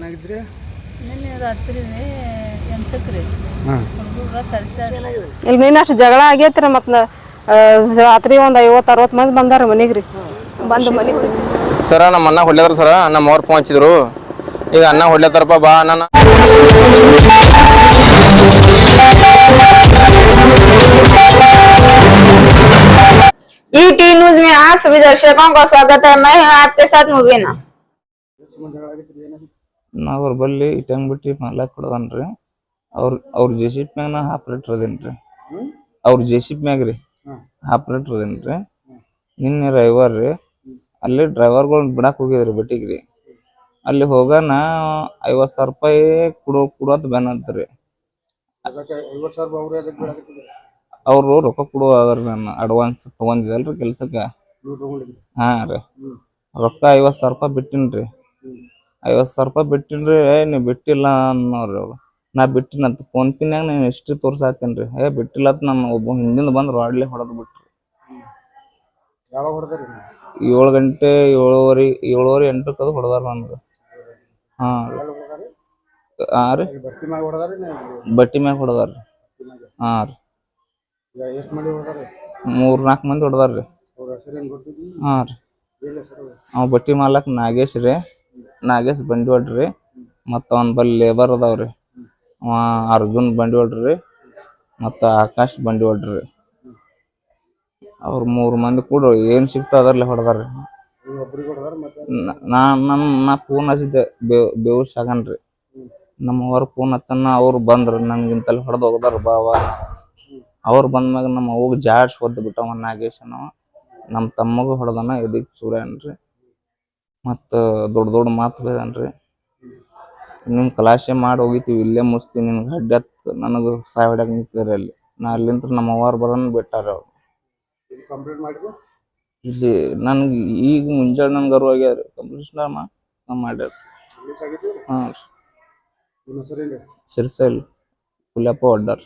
ಏನಾಗಿದ್ರಿ? ನಿನ್ನೆ ರಾತ್ರಿ 8ಕ್ಕೆ ರೀ ಹುಡುಗ ಕರ್ಸ್ಯಾರ. ಇಲ್ಲಿ ನೀನು ಅಷ್ಟು ಜಗಳ ಆಗೈತ್ರಿ. ಮತ್ತು ರಾತ್ರಿ ಒಂದು 50-60 ಮಂದಿ ಬಂದಾರ ಮನೆಗೆ ರೀ. ಬಂದು ಮನೆ ಸರ ನಮ್ಮ ಅಣ್ಣ ಹೊಡ್ಲತ್ತಾರ ಸರ. ನಮ್ಮ ಅವ್ರು ಫೋನ್ ಹಚ್ಚಿದ್ರು. ಈಗ ಅಣ್ಣ ಹೊಡ್ಲತ್ತಾರಪ್ಪ ಬಾ ಅಣ್ಣ. ईटी न्यूज में आप सभी दर्शकों का स्वागत है। मैं हूं आपके साथ मुबीना। ನಾವು ಬಲ್ಲಿ ಇಟ್ಟಂಗ್ ಬಿಟ್ಟು ಮಾಡ್ಲಾಕ್ ಕೊಡದನ್ರಿ. ಅವ್ರ ಜೆಸಿಪ್ ಮ್ಯಾಗ ನಾ ಆಪರೇಟರ್ ಅದೇನ್ರಿ. ಅವ್ರ ಜೆಸಿಪ್ ಮ್ಯಾಗ ರೀ ಆಪರೇಟರ್ ಅದೇನ್ರಿ. ನಿನ್ನೆ ರವಿವಾರ ರೀ ಅಲ್ಲಿ ಡ್ರೈವರ್ಗಳನ್ನ ಬಿಡಾಕ್ ಹೋಗಿದ್ರಿ ಬಟ್ಟಿಗೆ ರೀ. ಅಲ್ಲಿ ಹೋಗಾನ 50,000 ರೂಪಾಯಿ ಕೊಡೋತ್ ಬ್ಯಾನ್ ಅಂತ್ರಿ. ಅವ್ರು ರೊಕ್ಕ ಕೊಡುವಾದ್ರಿ. ನಾನು ಅಡ್ವಾನ್ಸ್ ತಗೊಂಡಿದ್ದಲ್ರಿ ಕೆಲ್ಸಕ್ಕೆ. ಹಾ ರೀ ರೊಕ್ಕ 50,000 ರೂಪಾಯಿ ಬಿಟ್ಟಿನ್ರಿ. 50,000 ರೂಪಾಯಿ ಬಿಟ್ಟಿನ್ರಿ. ನೀವು ಬಿಟ್ಟಿಲ್ಲ ಅನ್ನೋರಿ ಅವ್ರು. ನಾ ಬಿಟ್ಟಿನಂತ ಫೋನ್ ಪಿನ್ಯಾಗ ನಾನು ಹಿಸ್ಟ್ರಿ ತೋರ್ಸಾಕೇನ್ರಿ. ಬಿಟ್ಟಿಲ್ಲ ಅಂತ ನಾನು ಒಬ್ಬ ಹಿಂದಿಂದ ಬಂದು ರಾಡ್ಲಿ ಹೊಡೆದ್ ಬಿಟ್ರಿ. 7 ಗಂಟೆ 7:30 8ಕ್ಕೆ ಅದು ಹೊಡೆದಾರ ನನ್ಗೆ. ಹಾ ರೀ ಬಟ್ಟಿ ಮ್ಯಾಗ ಹೊಡೆದಾರ್ರಿ. ಹಾ ರೀ 3-4 ಮಂದಿ ಹೊಡೆದಾರ್ರಿ. ಹಾ ರೀ ಅವ್ ಬಟ್ಟಿ ಮಾಲಕ್ ನಾಗೇಶ್ ರೀ. ನಾಗೇಶ್ ಬಂಡಿವಾಡ್ರಿ. ಮತ್ತು ಅವ್ನ ಬಲ್ಲಿ ಲೇಬರ್ ಅದಾವ್ರಿ. ಅರ್ಜುನ್ ಬಂಡಿವಾಡ್ರಿ ಮತ್ತು ಆಕಾಶ್ ಬಂಡಿವಾಡ್ರಿ. ಅವ್ರು 3 ಮಂದಿ ಕೂಡ ಏನು ಸಿಕ್ತ ಅದರಲ್ಲಿ ಹೊಡೆದಾರ್ರಿ. ನಾ ಫೋನ್ ಹಚ್ಚಿದ್ದೆ ಬೇವುಸ್ ಆಗನ್ರಿ. ನಮ್ಮ ಅವ್ರ ಫೋನ್ ಹಚ್ಚನ ಅವ್ರು ಬಂದ್ರು. ನನ್ಗಿಂತಲ್ಲಿ ಹೊಡೆದು ಹೋಗದಾರ ಬಾವ. ಅವ್ರು ಬಂದ್ಮ್ಯಾಗ ನಮ್ಮ ಅವ್ಗೆ ಜಾಡ್ಸ್ ಒದ್ದು ಬಿಟ್ಟವ ನಾಗೇಶನವ. ನಮ್ಮ ತಮ್ಮಗೂ ಹೊಡೆದನ ಎದಿಕ್ ಚೂರ್ಯಾನ್ರಿ. ಮತ್ತು ದೊಡ್ಡ ಮಾತು ಬೇದನ್ರಿ. ನಿಮ್ಮ ಕಲಾಶೆ ಮಾಡಿ ಹೋಗಿತೀವಿ ಇಲ್ಲೇ ಮುಸ್ತೀನಿ ನಿನ್ಗೆ ಹಡ್ಡತ್ ನನಗೆ ಸಾಯ್ ಹೊಡ್ಯಾಕ ನಿಂತಿದ್ರಿ ಅಲ್ಲಿ. ನಾ ಅಲ್ಲಿಂತ್ರ ನಮ್ಮ ಅವ್ವಾರು ಬರೋನ್ ಬಿಟ್ಟಾರ ಅವ್ರು. ಇಲ್ಲಿ ನನಗೆ ಈಗ ಮುಂಜಾನೆ ನನ್ಗೆ ಅರು ಆಗ್ಯಾರ ಕಂಪ್ಲೀಷನ್ ಮಾಡ್ಯಾರ. ಹಾಂ ರೀ ಸಿರ್ಸಲ್ ಕುಲ್ಯಪ್ಪ ಹೊಡ್ಡಾರ.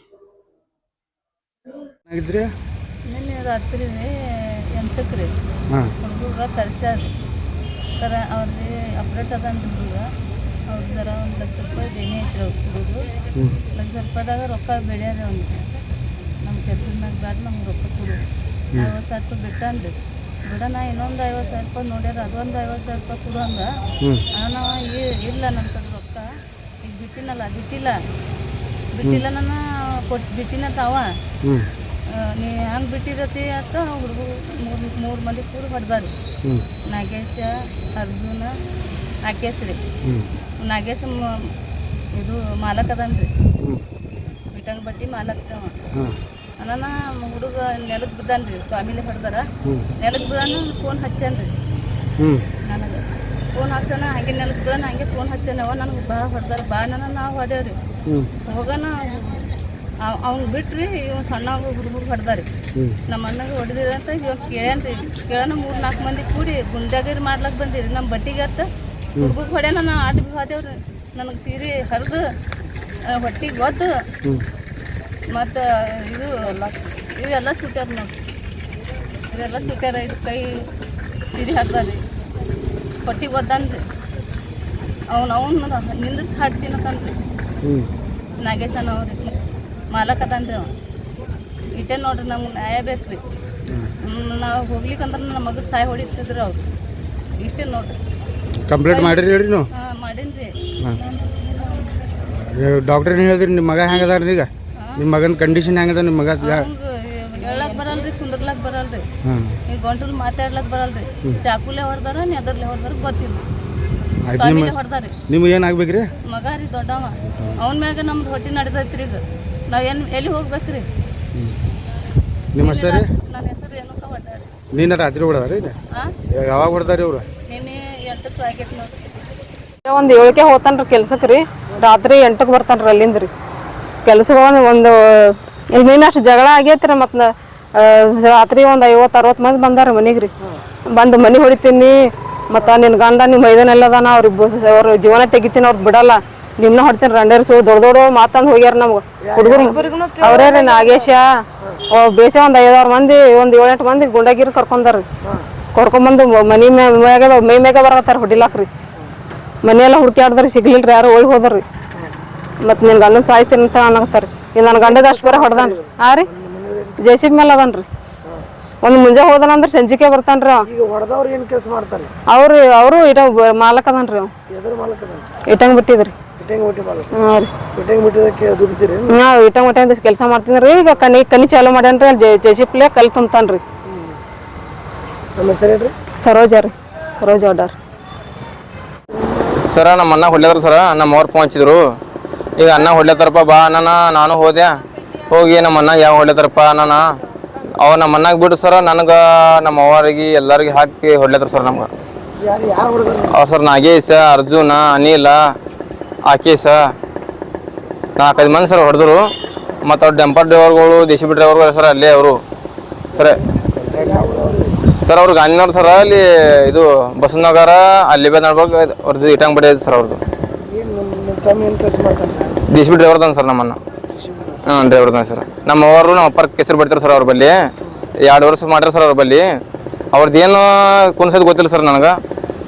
ನಿನ್ನೆ ರಾತ್ರಿ 8ಕ್ಕೆ ರೀ ಹುಡುಗ ಕರ್ಸ್ಯಾರ. ಅವ್ರಿಗೆ ಅಪ್ಡೇಟ್ ಅದಂತ ಹುಡುಗ. ಅವ್ರು ಜರ 1,00,000 ರೂಪಾಯಿ ದೇಣಿ ಐತ್ರಿ. ಅವ್ರು ಹುಡುಗ 1,00,000 ರೂಪಾಯಿದಾಗ ರೊಕ್ಕ ಬೆಳ್ಯಾರ. ಅವ್ನಿಗೆ ನಮ್ಮ ಕೆಲ್ಸದ ಮ್ಯಾಗ ಬ್ಯಾಡ ನಮ್ಗೆ ರೊಕ್ಕ ಕೊಡು. 50,000 ರೂಪಾಯಿ ಬಿಟ್ಟನ್ರಿ. ಬಿಡ ನಾ ಇನ್ನೊಂದು 50,000 ರೂಪಾಯಿ ನೋಡ್ಯಾರ. ಅದೊಂದು 50,000 ರೂಪಾಯಿ ಕೊಡು ಅಂದ. ನಾವು ಇಲ್ಲ ನನ್ನ ಕಡೆ ರೊಕ್ಕ ಈಗ ಬಿಟ್ಟಿಲ್ಲ ನಾನು ಬಿಟ್ಟಿನ ತಾವ ನೀ ಹಂಗೆ ಬಿಟ್ಟಿರತಿ ಅಂತ ಹುಡುಗ 3 ಮಂದಿ ಕೂಡ ಹೊಡೆದಾರಿ. ನಾಗೇಶ ಅರ್ಜುನ ಆಕೇಶ್ ರೀ. ನಾಗೇಶ ಇದು ಮಾಲಕ್ ಅದನ್ರಿ. ಬಿಟ್ಟಂಗ್ ಬಟ್ಟಿ ಮಾಲಕ್ ಅನ್ನ ಹುಡುಗ ನೆಲಕ್ಕೆ ಬಿದ್ದಾನ್ರಿ. ಫ್ಯಾಮಿಲಿ ಹೊಡೆದಾರ. ನೆಲಕ್ಕೆ ಬಿಡಾನ ಫೋನ್ ಹಚ್ಚಾನ್ರಿ ನನಗೆ. ಫೋನ್ ಹಚ್ಚನ ಹಂಗೆ ನೆಲಕ್ಕೆ ಬಿಡೋಣ ಹಂಗೆ ಫೋನ್ ಹಚ್ಚಾನವ. ನನಗೆ ಭಾಳ ಹೊಡೆದಾರ. ನಾವು ಹೊಡ್ಯಾವ್ರಿ. ಹೋಗೋಣ ಅವ್ನು ಬಿಟ್ರಿ. ಇವ್ ಸಣ್ಣ ಹುಡುಗರು ಹೊಡೆದಾರಿ. ನಮ್ಮ ಅಣ್ಣಗೆ ಹೊಡೆದಿರ ಅಂತ ಇವಾಗ ಕೇಳ್ಯಾನ್ರಿ. ಕೇಳೋಣ 3-4 ಮಂದಿ ಕೂಡಿ ಗುಂಡಾಗಿರಿ ಮಾಡ್ಲಾಕ್ ಬಂದಿರಿ. ನಮ್ಮ ಬಟ್ಟಿಗೆ ಅತ್ತ ಹುಡುಗಗೆ ಹೊಡ್ಯಾನ. ನಾ ಆಟ ಹೋದೇವ್ರಿ. ನನಗೆ ಸೀರೆ ಹರಿದು ಹೊಟ್ಟಿಗೆ ಒದ್ದು ಮತ್ತು ಇವೆಲ್ಲ ಸುಟ್ಯಾರ ನೋಡ್ರಿ. ಇದೆಲ್ಲ ಸುಟ್ಯಾರ. ಇದು ಕೈ ಸೀರೆ ಹರಿದಾರಿ ಹೊಟ್ಟಿಗೆ ಒದ್ದಾನ್ರಿ. ಅವ್ನು ನಿಂದಿಸಿ ಹಾಡ್ತೀನಕನ್ರಿ. ನಾಗೇಶನ ಅವ್ರಿಗೆ ಮಾಲಕ್ ಅದನ್ರಿ. ಅವ ಇಟ್ಟೆ ನೋಡ್ರಿ ನಮ್ಗೆ ನ್ಯಾಯ ಬೇಕು ರೀ. ನಾವು ಹೋಗ್ಲಿಕ್ಕಂದ್ರೆ ನಮ್ಮ ಮಗಗೆ ಸಾಯ್ ಹೊಡಿತಿದ್ರು ಅವ್ರು. ಇಷ್ಟೇ ನೋಡ್ರಿ. ಕಂಪ್ಲೇಂಟ್ ಮಾಡಿರಿ ಹೇಳ್ರಿ ನೀವು? ಹಾಂ ಮಾಡೀನಿ ರೀ. ಡಾಕ್ಟರ್ ಏನು ಹೇಳಿದ್ರಿ? ನಿಮ್ಮ ಮಗ ಹೆಂಗದಾರ ಈಗ? ನಿಮ್ಮ ಮಗನ ಕಂಡೀಷನ್ ಹೆಂಗದ? ನಿಮ್ಮ ಮಗ ಹೇಳಕ್ ಬರಲ್ರಿ, ಕುಂದ್ರಲಕ್ ಬರಲ್ರಿ, ಈಗ ಗಂಟಲು ಮಾತಾಡ್ಲಕ್ ಬರಲ್ರಿ. ಚಾಕುಲೆ ಹೊಡೆದಾರ ನೆದರ್ಲೆ ಹೊಡೆದಾರ ಗೊತ್ತಿಲ್ಲ. ನಿಮ್ಗೆ ಏನಾಗ್ಬೇಕ್ರಿ? ಮಗ ರೀ ದೊಡ್ಡವ. ಅವನ ಮ್ಯಾಗ ನಮ್ದು ಹೊಟ್ಟೆ ನಡೆದೈತ್ರಿ. ಈಗ ನಾವೇನು ಎಲ್ಲಿ ಹೋಗ್ಬೇಕ್ರಿ? ನಿಮ್ಮ ಹೆಸರು? ನನ್ನ ಹೆಸರು ಏನಕ್ಕ ಹೊಡ್ದಾರಿ. ನೀನು ರಾತ್ರಿ ಹೊಡೆದಾರಿ? ಯಾವಾಗ ಹೊಡೆದಾರಿ ಅವ್ರು? ನಿನ್ನೆ 8ಕ್ಕೆ ಆಗೈತೆ ನೋಡ್ರಿ. ಒಂದು 7ಕ್ಕೆ ಹೋಗ್ತಾನ್ರಿ ಕೆಲ್ಸಕ್ಕೆ ರೀ. ರಾತ್ರಿ 8ಕ್ಕೆ ಬರ್ತಾನ್ರಿ ಅಲ್ಲಿಂದ ರೀ ಕೆಲ್ಸಕ್ಕೆ. ಒಂದು ಇಲ್ಲಿ ನೀನು ಅಷ್ಟು ಜಗಳ ಆಗೈತ್ರಿ. ಮತ್ತು ರಾತ್ರಿ ಒಂದು 50-60 ಮಂದಿ ಬಂದಾರ ಮನೆಗೆ ರೀ. ಬಂದು ಮನೆ ಹೊಡಿತೀನಿ ಮತ್ತು ನಿನ್ನ ಗಂಡ ನಿಮ್ಮ ಮೈದಾನೆಲ್ಲದಾನ ಅವ್ರ ಜೀವನ ತೆಗಿತೀನಿ. ಅವ್ರು ಬಿಡಲ್ಲ. ನಿಮ್ಮನ್ನ ಹೊಡ್ತೀನಿ ರಂಡೇರ್ಸು ದೊಡ್ಡ ಮಾತಂದು ಹೋಗ್ಯಾರ ನಮ್ಗೆ ಹುಡುಗರು. ಅವರೇ ರೀ ನಾಗೇಶ ಬೇಸ ಒಂದು 5-6 ಮಂದಿ ಒಂದು 7-8 ಮಂದಿ ಗುಂಡಾಗಿರಿ ಕರ್ಕೊಂಡಾರ. ಕರ್ಕೊಂಬಂದು ಮೈ ಮ್ಯಾಗ ಬರತ್ತಾರ ಹೊಡಿಲಾಕ್ರಿ. ಮನೆಯೆಲ್ಲ ಹುಡುಕ್ಯಾಡ್ದ್ರಿ ಸಿಗ್ಲಿಲ್ರಿ ಯಾರು ಒಳಗೆ ಹೋದ್ರಿ ಮತ್ತು ನಿನ್ನ ಗಂಡನ ಸಾಯ್ತೀನಿ ಅಂತ ಅನ್ನಕತ್ತಾರ ಈಗ ನನ್ನ ಗಂಡಗೆ ಅಷ್ಟು ಬರೀ ಹೊಡೆದಾನ್ರಿ ಹಾಂ ರೀ JCB ಮೇಲೆ ಅದನ್ರಿ ಒಂದು ಮುಂಜೆ ಹೋದನಂದ್ರೆ ಸಂಜಿಕೆ ಬರ್ತಾನ್ರಿ ಅವ ಈಗ ಹೊಡೆದವ್ರು ಏನು ಕೆಲಸ ಮಾಡ್ತಾರೆ ಅವರು ಇಟ ಮಾಲಕ್ ಅದನ್ರಿ ಅವ ಎದ್ರ ಮಾಲಕ ಅದಾನ ಇಟ್ಟಂಗ್ ಬಿಟ್ಟಿದ್ರಿ ಇಟ್ಟಂಗಿ ಬಿಟ್ಟಿ ಮಾಲಕ ಹಾಂ ರೀ ಇಟ್ಟಂಗಿ ಬಿಟ್ಟಿದ್ದಕ್ಕೆ ದುಡಿತೀರಿ ನಾವು ಇಟ್ಟಂಗ್ ಬಿಟ್ಟಂದ ಕೆಲಸ ಮಾಡ್ತೀನಿ ರೀ ಈಗ ಕನಿ ಚಾಲು ಮಾಡ್ಯಾನ್ರಿ ಅಲ್ಲಿ JCB ಕಲ್ ತುಂಬ್ತಾನ್ರಿ ನಮ್ಮ ಹೆಸರು ಹೇಳ್ರಿ ಸರೋಜ ಒಡ್ಡಾರ್ ಸರ ನಮ್ಮ ಅಣ್ಣ ಹೊಡ್ಲತ್ತಾರ ಸರ ನಮ್ಮ ಅವ್ರು ಫೋನ್ ಹಚ್ಚಿದ್ರು ಈಗ ಅಣ್ಣ ಹೊಡ್ಲತ್ತಾರಪ್ಪ ಬಾ ಅಣ್ಣ ನಾನು ಹೋದೆ ಹೋಗಿ ನಮ್ಮ ಅಣ್ಣ ಯಾವ ಹೊಡ್ಲತ್ತಾರಪ್ಪ ಅಣ್ಣ ನಮ್ಮ ಅಣ್ಣಗೆ ಬಿಡು ಸರ ನನಗೆ ನಮ್ಮ ಅವ್ವರಿಗೆ ಎಲ್ಲರಿಗೆ ಹಾಕಿ ಹೊಡ್ಲತ್ತಾರ ಸರ್ ನಮ್ಗೆ ಯಾರು ಹೊಡೆದ್ರು ಅವ್ರು ಸರ್ ನಾಗೇಶ ಅರ್ಜುನ ಅನಿಲ ಆಕೇಶ 4-5 ಮಂದಿ ಸರ್ ಹೊಡೆದ್ರು ಮತ್ತು ಅವ್ರು ಡಂಪರ್ ಡ್ರೈವರ್ಗಳು JCB ಡ್ರೈವರ್ಗಳು ಸರ್ ಅಲ್ಲೇ ಅವರು ಸರ್ ಅವ್ರು ಗಾಂಧಿನವ್ರು ಸರ್ ಅಲ್ಲಿ ಇದು ಬಸವನಗರ ಅಲ್ಲಿ ನಡ್ಬೇಕು ಅವ್ರದ್ದು ಇಟ್ಟಂಗ್ ಬಡಿ ಐತೆ ಸರ್ ಅವ್ರದ್ದು ಏನು ನಿಮ್ಮ ತಮ್ಮ ಏನು ಕೆಲಸ ಮಾಡ್ತಾನೆ JCB ಡ್ರೈವರ್ ತಾನೆ ಸರ್ ನಮ್ಮನ್ನ ಡ್ರೈವರ್ ತಾನೆ ಸರ್ ನಮ್ಮ ಅವರು ನಮ್ಮ ಅಪ್ಪರ ಕೆಸರು ಬಿಡ್ತಾರೆ ಸರ್ ಅವ್ರ ಬಲ್ಲಿ 2 ವರ್ಷ ಮಾಡ್ಯಾರ ಸರ್ ಅವ್ರ ಬಲ್ಲಿ ಅವ್ರದ್ದೇನು ಕುನ್ಸೋದು ಗೊತ್ತಿಲ್ಲ ಸರ್ ನನಗೆ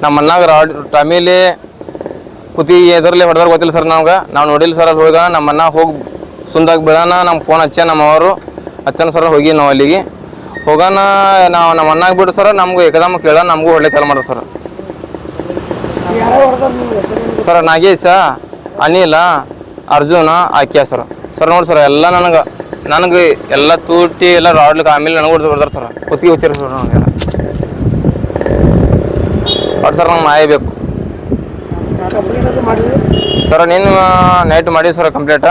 ನಮ್ಮ ಅಣ್ಣಾಗ ಟಮೀಲಿ ಕುತಿ ಎದರ್ಲಿ ಹೊಡೆದಾರ ಗೊತ್ತಿಲ್ಲ ಸರ್ ನಮ್ಗೆ ನಾವು ನೋಡಿಲ್ಲ ಸರ್ ಅಲ್ಲಿ ಹೋಗ ನಮ್ಮ ಅಣ್ಣ ಹೋಗಿ ಸುಂದಾಗಿ ಬೀಳೋಣ ನಮ್ಮ ಫೋನ್ ಹಚ್ಚ ನಮ್ಮ ಅವರು ಹಚ್ಚನ ಸರ್ ಹೋಗಿ ನಾವು ಅಲ್ಲಿಗೆ ಹೋಗೋಣ ನಾವು ನಮ್ಮ ಅಣ್ಣಾಗ ಬಿಡು ಸರ್ ನಮ್ಗೆ ಏಕದಮ್ ಕೇಳೋಣ ನಮಗೂ ಒಳ್ಳೆ ಚಾಲು ಮಾಡ್ರಿ ಸರ್ ಯಾರು ಹೊಡೆದಾರ ನಿಮ್ಮ ಹೆಸರು ಸರ್ ನಾಗೇಶ ಅನಿಲ ಅರ್ಜುನ ಆಕ್ಯಾ ಸರ್ ನೋಡಿ ಸರ್ ಎಲ್ಲ ನನಗೆ ಎಲ್ಲ ತೂಟಿ ಎಲ್ಲ ರಾಡ್ಲಿಕ್ಕೆ ಆಮೇಲೆ ನನಗೆ ಹೊಡೆದಾರೆ ಸರ್ ಕುತ್ತಿಗೆ ಹುಚ್ಚಿರಿ ಸರ್ ನನಗೆಲ್ಲ ಬಟ್ ಸರ್ ನಂಗೆ ನ್ಯಾಯ ಬೇಕು ಕಂಪ್ಲೇಂಟ್ ಅದು ಮಾಡಿದ್ರಿ ಸರ್ ನೀನು ನೈಟ್ ಮಾಡಿವಿ ಸರ್ ಕಂಪ್ಲೇಂಟ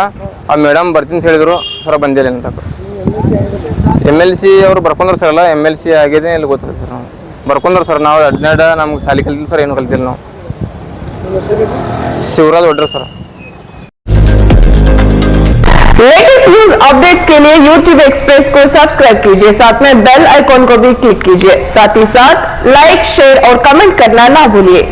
ಆ ಮೇಡಮ್ ಬರ್ತೀನಿ ಅಂತ ಹೇಳಿದ್ರು ಸರ್ ಬಂದಿಲ್ಲ ಅಂತ MLC ಅವರು ಬರ್ಕೊಂಡ್ರು ಸರ್ ಎಲ್ಲ MLC ಆಗಿದೆ ಇಲ್ಲಿ ಗೊತ್ತಿಲ್ಲ ಸರ್ ನಾವು ಬರ್ಕೊಂಡ್ರು ಸರ್ ನಾವು ಅಡ್ನಾಡ ನಮ್ಗೆ ಖಾಲಿ ಕಲ್ತಿಲ್ಲ ಸರ್ ಏನು ಕಲ್ತಿಲ್ಲ ನಾವು ಶಿವರಾಜ್ ಹೊಡ್ರಿ ಸರ್ लेटेस्ट न्यूज अपडेट्स के लिए YouTube एक्सप्रेस को सब्सक्राइब कीजिए, साथ में बेल आइकॉन को भी क्लिक कीजिए, साथ ही साथ लाइक शेयर और कमेंट करना ना भूलिए।